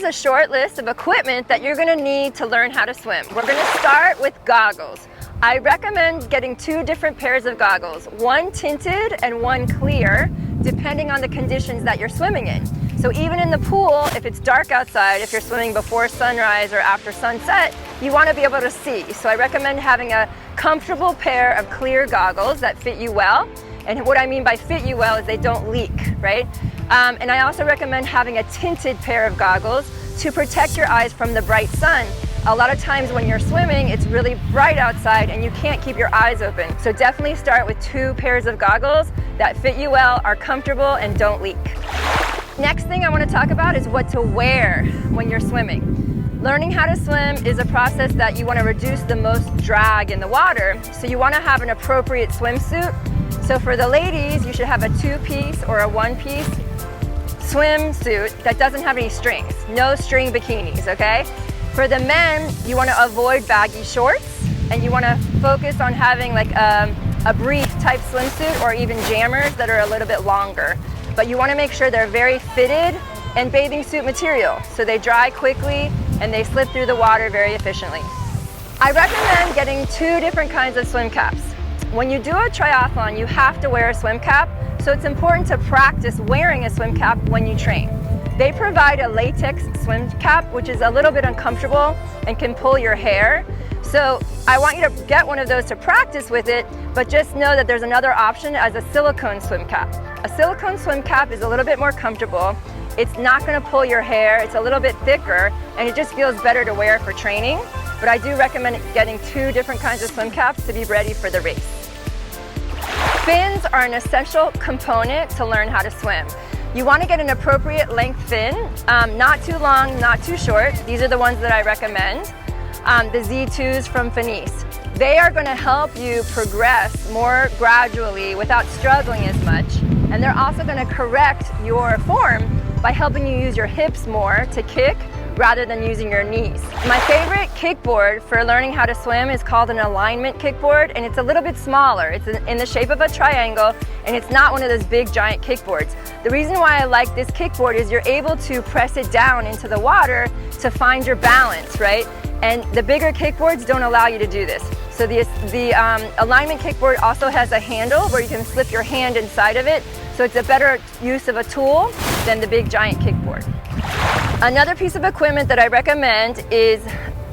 here's a short list of equipment that you're gonna need to learn how to swim. We're gonna start with goggles. I recommend getting 2 different pairs of goggles, one tinted and one clear, depending on the conditions that you're swimming in. So even in the pool, if it's dark outside, if you're swimming before sunrise or after sunset, you want to be able to see. So I recommend having a comfortable pair of clear goggles that fit you well. And what I mean by fit you well is they don't leak, right? And I also recommend having a tinted pair of goggles to protect your eyes from the bright sun. A lot of times when you're swimming, it's really bright outside and you can't keep your eyes open. So definitely start with 2 pairs of goggles that fit you well, are comfortable, and don't leak. Next thing I want to talk about is what to wear when you're swimming. Learning how to swim is a process that you want to reduce the most drag in the water, so you want to have an appropriate swimsuit. So for the ladies, you should have a 2-piece or a 1-piece swimsuit that doesn't have any strings. No string bikinis, okay? For the men, you want to avoid baggy shorts, and you want to focus on having like a brief type swimsuit or even jammers that are a little bit longer. But you want to make sure they're very fitted and bathing suit material, so they dry quickly and they slip through the water very efficiently. I recommend getting 2 different kinds of swim caps. When you do a triathlon, you have to wear a swim cap, so it's important to practice wearing a swim cap when you train. They provide a latex swim cap, which is a little bit uncomfortable and can pull your hair. So I want you to get one of those to practice with it, but just know that there's another option as a silicone swim cap. A silicone swim cap is a little bit more comfortable. It's not going to pull your hair, it's a little bit thicker, and it just feels better to wear for training. But I do recommend getting 2 different kinds of swim caps to be ready for the race. Fins are an essential component to learn how to swim. You want to get an appropriate length fin, not too long, not too short. These are the ones that I recommend. The Z2s from Finis. They are going to help you progress more gradually without struggling as much. And they're also going to correct your form by helping you use your hips more to kick rather than using your knees. My favorite kickboard for learning how to swim is called an alignment kickboard, and it's a little bit smaller. It's in the shape of a triangle, and it's not one of those big giant kickboards. The reason why I like this kickboard is you're able to press it down into the water to find your balance, right? And the bigger kickboards don't allow you to do this. So the alignment kickboard also has a handle where you can slip your hand inside of it, so it's a better use of a tool than the big giant kickboard. Another piece of equipment that I recommend is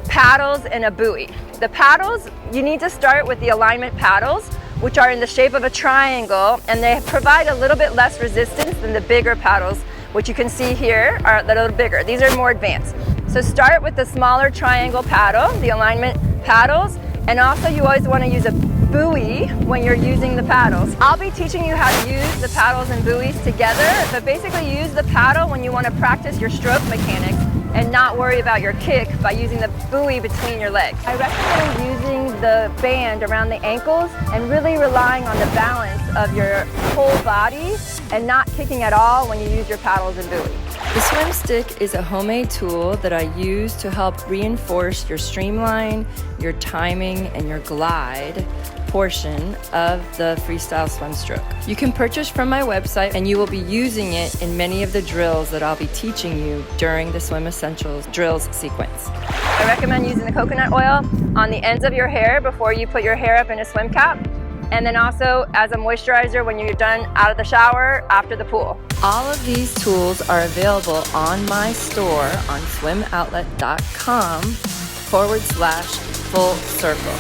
paddles and a buoy. The paddles, you need to start with the alignment paddles, which are in the shape of a triangle, and they provide a little bit less resistance than the bigger paddles, which you can see here are a little bigger. These are more advanced. So start with the smaller triangle paddle, the alignment paddles, and also you always want to use a buoy when you're using the paddles. I'll be teaching you how to use the paddles and buoys together, but basically use the paddle when you want to practice your stroke mechanics and not worry about your kick by using the buoy between your legs. I recommend using the band around the ankles and really relying on the balance of your whole body and not kicking at all when you use your paddles and buoy. The swim stick is a homemade tool that I use to help reinforce your streamline, your timing, and your glide portion of the freestyle swim stroke. You can purchase from my website, and you will be using it in many of the drills that I'll be teaching you during the Swim Essentials drills sequence. I recommend using the coconut oil on the ends of your hair before you put your hair up in a swim cap, and then also as a moisturizer when you're done out of the shower after the pool. All of these tools are available on my store on swimoutlet.com/Full Circle.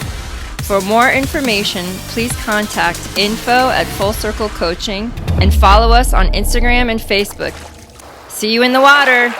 For more information, please contact info@Full Circle Coaching and follow us on Instagram and Facebook. See you in the water!